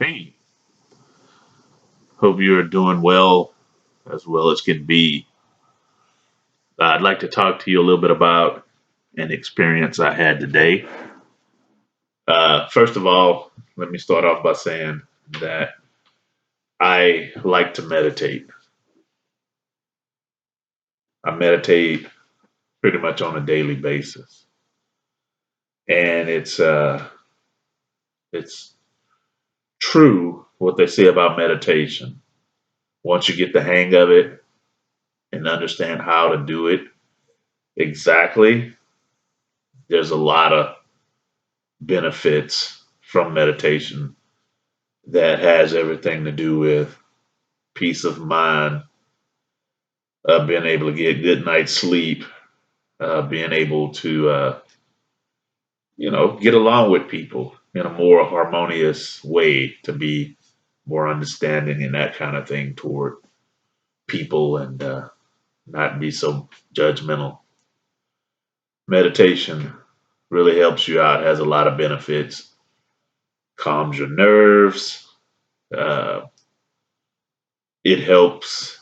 Hey, hope you're doing well as can be. I'd like to talk to you a little bit about an experience I had today. First of all, let me start off by saying that I like to meditate. I meditate pretty much on a daily basis, and it's true what they say about meditation. Once you get the hang of it and understand how to do it exactly, there's a lot of benefits from meditation that has everything to do with peace of mind, being able to get good night's sleep, being able to, get along with people in a more harmonious way, to be more understanding and that kind of thing toward people and not be so judgmental. Meditation really helps you out, has a lot of benefits, calms your nerves, uh, it helps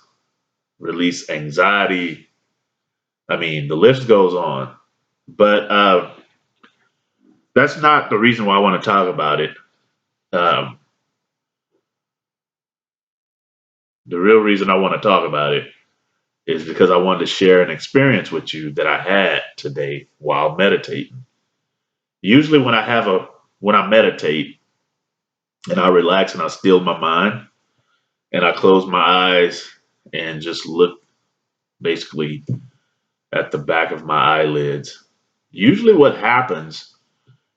release anxiety. I mean, the list goes on. But that's not the reason why I want to talk about it. Um, the real reason I want to talk about it is because I wanted to share an experience with you that I had today while meditating. Usually, when I meditate and I relax and I still my mind and I close my eyes and just look basically at the back of my eyelids. Usually, what happens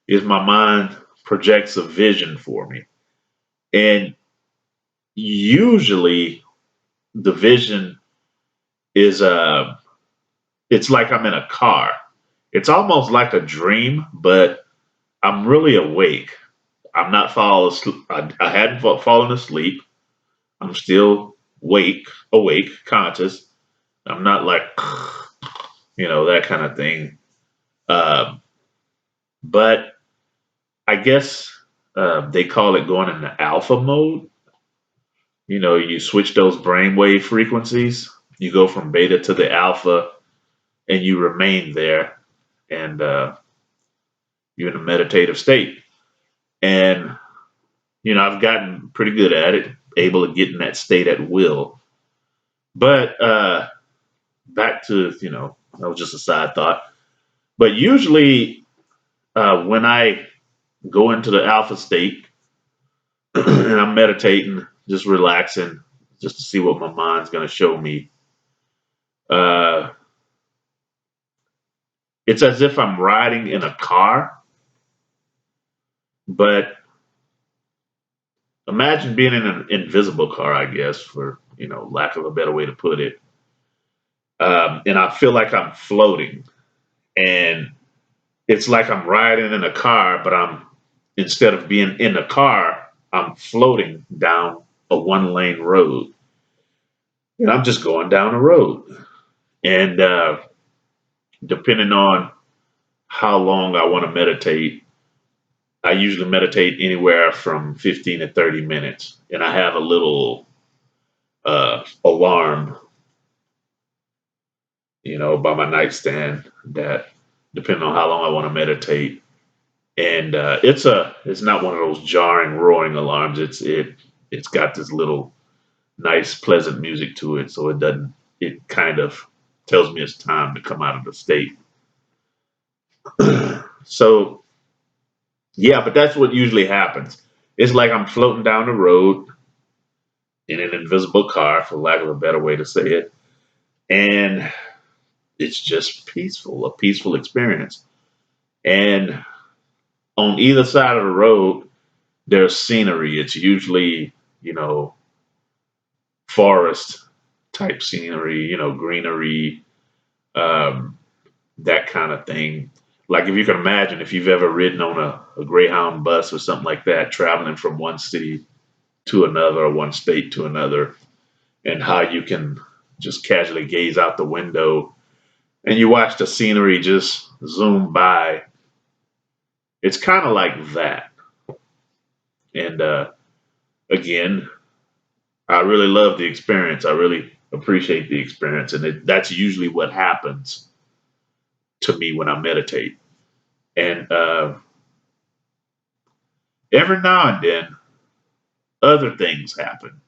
is my mind projects a vision for me, and usually the vision is it's like I'm in a car. It's almost like a dream, but I'm really awake. I'm not falling asleep. I hadn't fallen asleep. I'm still awake, conscious. I'm not like that kind of thing. Um, but I guess they call it going into alpha mode. You switch those brainwave frequencies. You go from beta to the alpha, and you remain there, and you're in a meditative state. And I've gotten pretty good at it, able to get in that state at will. But back to that was just a side thought. But usually, when I go into the alpha state and I'm meditating, just relaxing, just to see what my mind's going to show me, uh, it's as if I'm riding in a car. But imagine being in an invisible car, I guess, for lack of a better way to put it. And I feel like I'm floating, and it's like I'm riding in a car, but I'm instead of being in the car, I'm floating down a one lane road, and I'm just going down the road. And depending on how long I want to meditate, I usually meditate anywhere from 15 to 30 minutes, and I have a little alarm, by my nightstand that depending on how long I want to meditate. And it's not one of those jarring, roaring alarms. It's got this little nice, pleasant music to it, so it doesn't. It kind of tells me it's time to come out of the state. So yeah, but that's what usually happens. It's like I'm floating down the road in an invisible car, for lack of a better way to say it, and it's just peaceful, a peaceful experience. And on either side of the road, there's scenery. It's usually, you know, forest type scenery, greenery, um, that kind of thing. Like if you can imagine, if you've ever ridden on a Greyhound bus or something like that, traveling from one city to another or one state to another, and how you can just casually gaze out the window and you watch the scenery just zoom by. It's kind of like that. And again, I really love the experience. I really appreciate the experience, and that's usually what happens to me when I meditate. And every now and then, other things happen.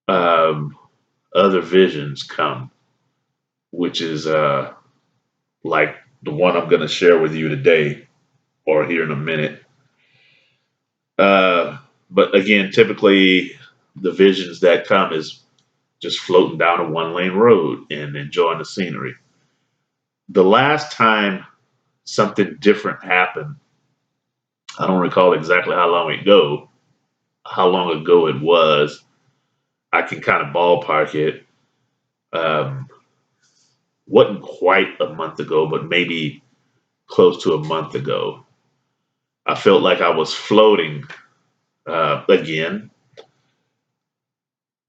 Um, Other visions come, which is like the one I'm going to share with you today or here in a minute. Uh, but again, typically the visions that come is just floating down a one lane road and enjoying the scenery. The last time something different happened, I don't recall exactly how long ago it was. I can kind of ballpark it. Um, wasn't quite a month ago, but maybe close to a month ago. I felt like I was floating again,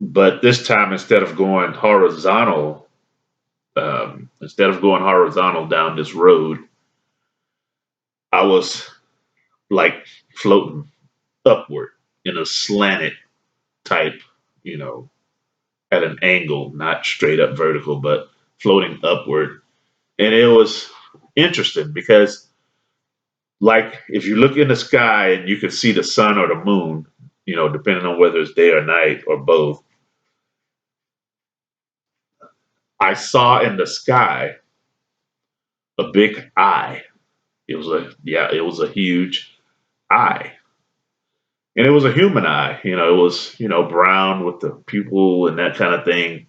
but this time instead of going horizontal down this road, I was like floating upward in a slanted type, you know, at an angle, not straight up vertical, but floating upward. And it was interesting because, like, if you look in the sky and you can see the sun or the moon, depending on whether it's day or night or both, I saw in the sky a big eye. It was a huge eye. And it was a human eye. It was, brown with the pupil and that kind of thing,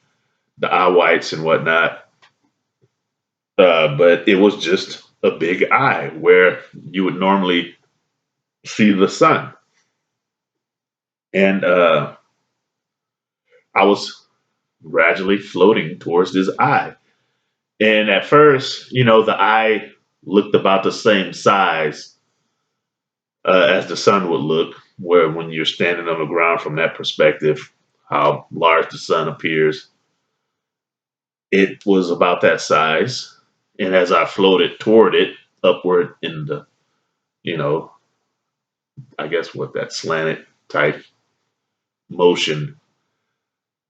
the eye whites and whatnot. But it was just a big eye where you would normally see the sun. And I was gradually floating towards this eye. And at first, the eye looked about the same size as the sun would look, where when you're standing on the ground from that perspective, how large the sun appears, it was about that size. And as I floated toward it, upward in the, you know, I guess what that slanted type motion,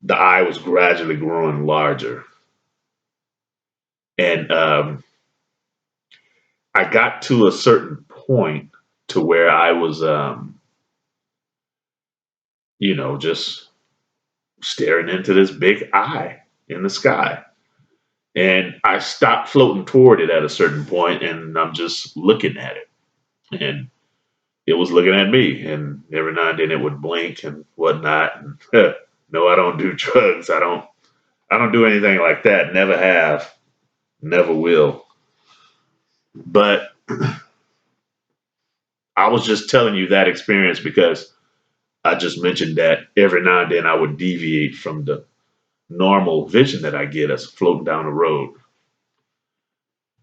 the eye was gradually growing larger. And I got to a certain point to where I was, just staring into this big eye in the sky. And I stopped floating toward it at a certain point, and I'm just looking at it. And it was looking at me, and every now and then it would blink and whatnot. And no, I don't do drugs. I don't do anything like that. Never have. Never will. But I was just telling you that experience because I just mentioned that every now and then I would deviate from the normal vision that I get as floating down the road.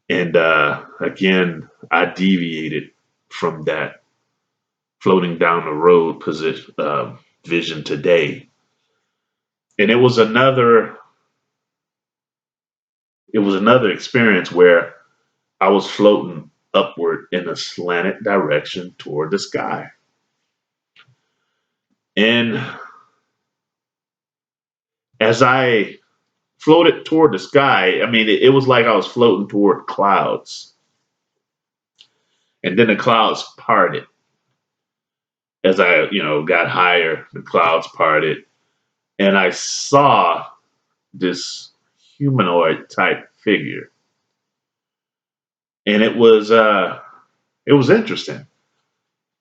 And again, I deviated from that floating down the road vision today. And it was another experience where I was floating upward in a slanted direction toward the sky. And as I floated toward the sky, I mean, it was like I was floating toward clouds. And then the clouds parted. As I, got higher, the clouds parted. And I saw this humanoid type figure. And it was interesting.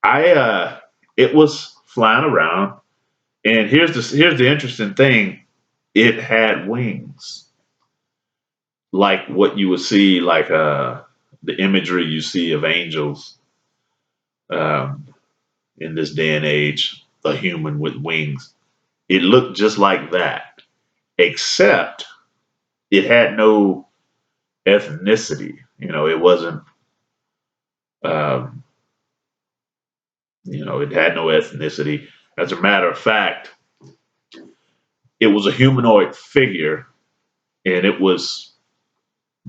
I it was flying around, and here's the interesting thing. It had wings, like what you would see, like the imagery you see of angels um, in this day and age, a human with wings. It looked just like that, except it had no ethnicity. It wasn't. Um, it had no ethnicity. As a matter of fact, it was a humanoid figure, and it was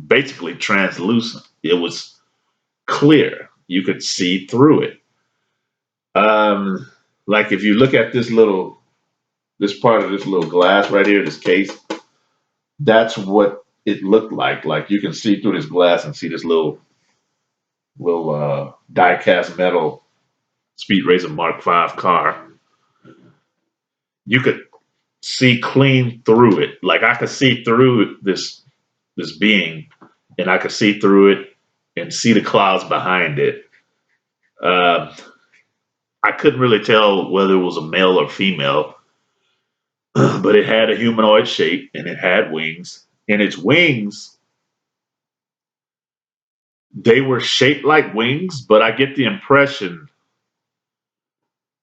basically translucent. It was clear. You could see through it. Um, like if you look at this part of this little glass right here, this case, that's what it looked like. Like you can see through this glass and see this little die cast metal Speed Racer Mark V car. You could see clean through it. Like I could see through this being, and I could see through it and see the clouds behind it. Uh, I couldn't really tell whether it was a male or female, but it had a humanoid shape and it had wings. And its wings, they were shaped like wings, but I get the impression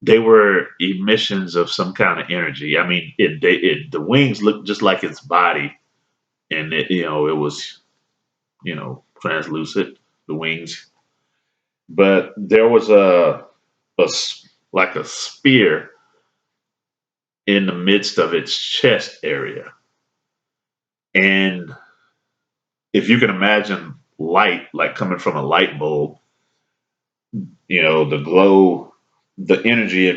they were emissions of some kind of energy. I mean, the wings looked just like its body, and it was translucent, the wings. But there was like a spear in the midst of its chest area, and if you can imagine light like coming from a light bulb, the glow, the energy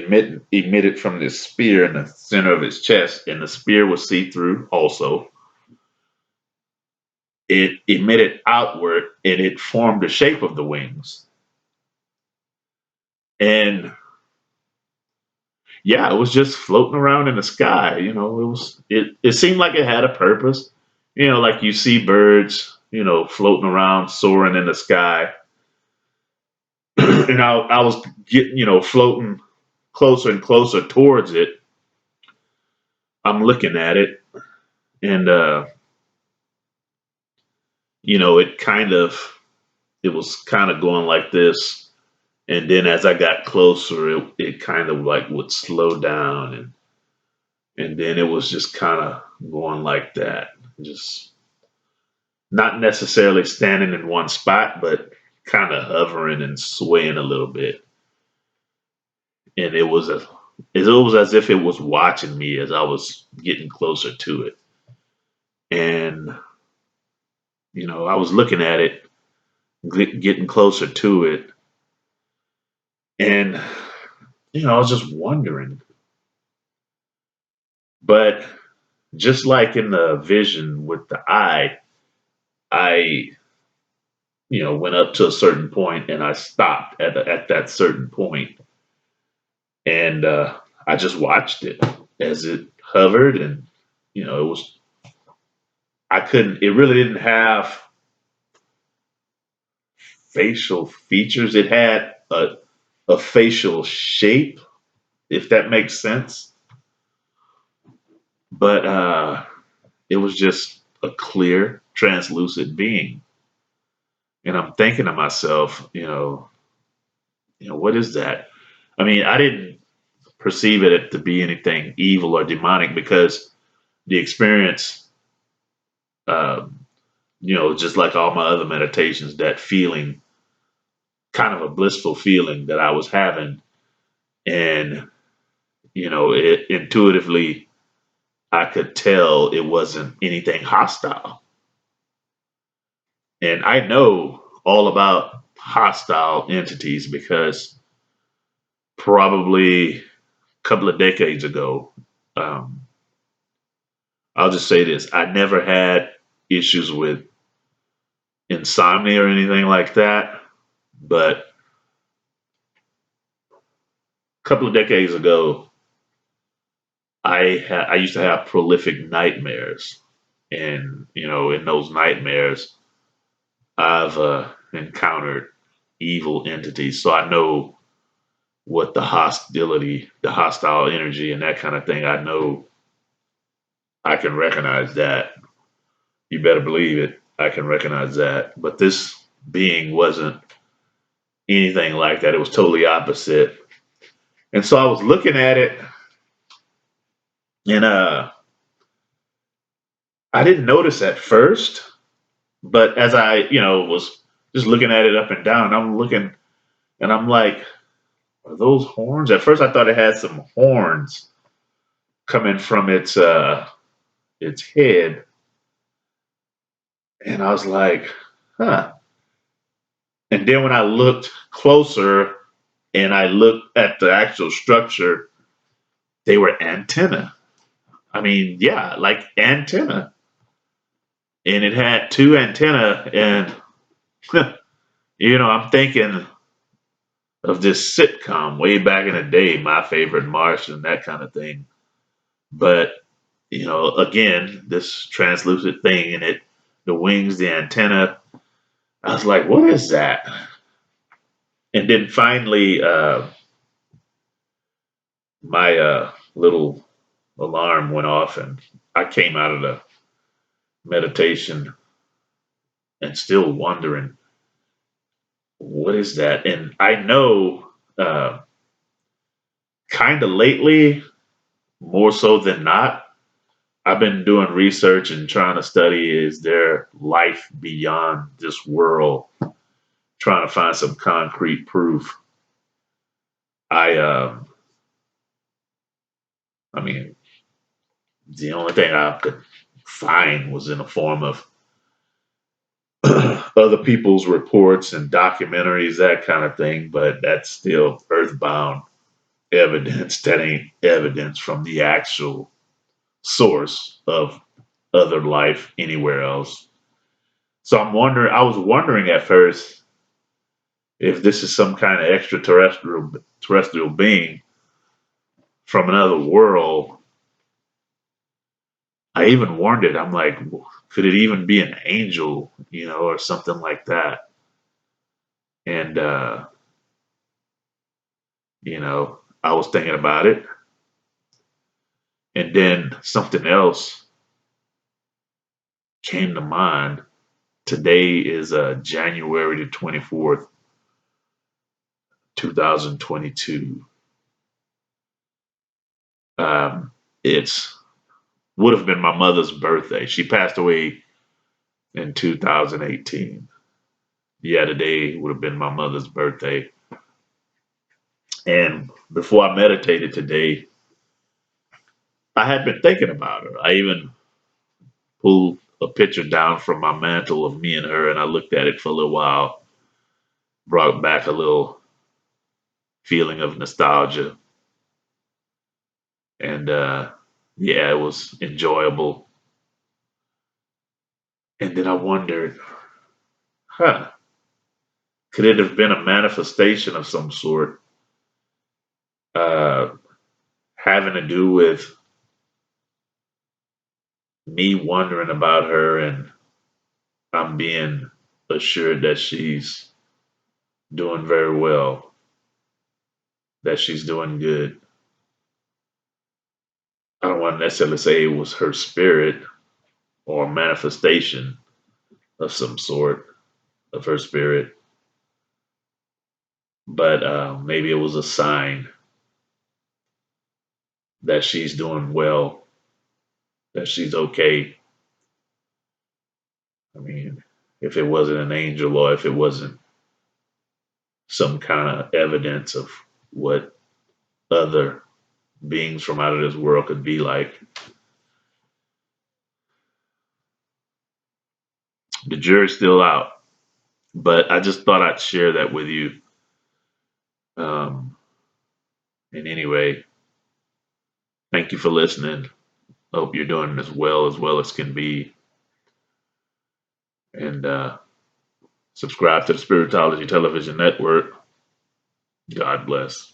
emitted from this spear in the center of its chest, and the spear was see through also. It emitted outward and it formed the shape of the wings. And yeah, it was just floating around in the sky. It seemed like it had a purpose. Like you see birds, floating around, soaring in the sky. And I was getting, floating closer and closer towards it. I'm looking at it, and it was kind of going like this. And then as I got closer, it kind of like would slow down, and then it was just kind of going like that, just not necessarily standing in one spot, but kind of hovering and swaying a little bit. And it was as if it was watching me as I was getting closer to it. And I was looking at it, getting closer to it, and I was just wondering. But just like in the vision with the eye, I went up to a certain point and I stopped at that certain point, and I just watched it as it hovered, and it was I couldn't. It really didn't have facial features. It had a facial shape, if that makes sense, but it was just a clear, translucent being. And I'm thinking to myself, what is that? I mean, I didn't perceive it to be anything evil or demonic because the experience, um, just like all my other meditations, that feeling, kind of a blissful feeling that I was having, and it intuitively I could tell it wasn't anything hostile. And I know all about hostile entities because probably a couple of decades ago, um, I'll just say this: I never had issues with insomnia or anything like that, but a couple of decades ago, I used to have prolific nightmares, and in those nightmares, I've encountered evil entities, so I know what the hostility, the hostile energy, and that kind of thing. I know I can recognize that. You better believe it. I can recognize that. But this being wasn't anything like that. It was totally opposite. And so I was looking at it, and I didn't notice at first, but as I, was just looking at it up and down, I'm looking and I'm like, are those horns? At first I thought it had some horns coming from its head. And I was like, huh. And then when I looked closer, and I looked at the actual structure. They were antenna. I mean, yeah, like antenna, and it had two antenna. And I'm thinking of this sitcom way back in the day, My Favorite Martian, that kind of thing. But again, this translucent thing, and the wings, the antenna. I was like, what is that? And then finally, my little alarm went off, and I came out of the meditation and still wondering, what is that? And I know, uh, kind of lately, more so than not, I've been doing research and trying to study, is there life beyond this world? Trying to find some concrete proof. I, I mean, the only thing I could find was in the form of other people's reports and documentaries, that kind of thing. But that's still earthbound evidence. That ain't evidence from the actual source of other life anywhere else. So I was wondering at first if this is some kind of extraterrestrial being from another world. I even wondered, I'm like, could it even be an angel, or something like that? And, I was thinking about it. And then something else came to mind. Today is January the 24th, 2022. It's would have been my mother's birthday. She passed away in 2018. Yeah, today would have been my mother's birthday. And before I meditated today, I had been thinking about her. I even pulled a picture down from my mantle of me and her, and I looked at it for a little while, brought back a little feeling of nostalgia. And yeah, it was enjoyable. And then I wondered, huh, could it have been a manifestation of some sort, uh, having to do with me wondering about her, and I'm being assured that she's doing very well, that she's doing good. I don't want to necessarily say it was her spirit or a manifestation of some sort of her spirit, but maybe it was a sign that she's doing well, that she's okay. I mean, if it wasn't an angel, or if it wasn't some kind of evidence of what other beings from out of this world could be like. The jury's still out, but I just thought I'd share that with you. Um, and anyway, thank you for listening. Hope you're doing as well as can be. And subscribe to the Spiritology Television Network. God bless.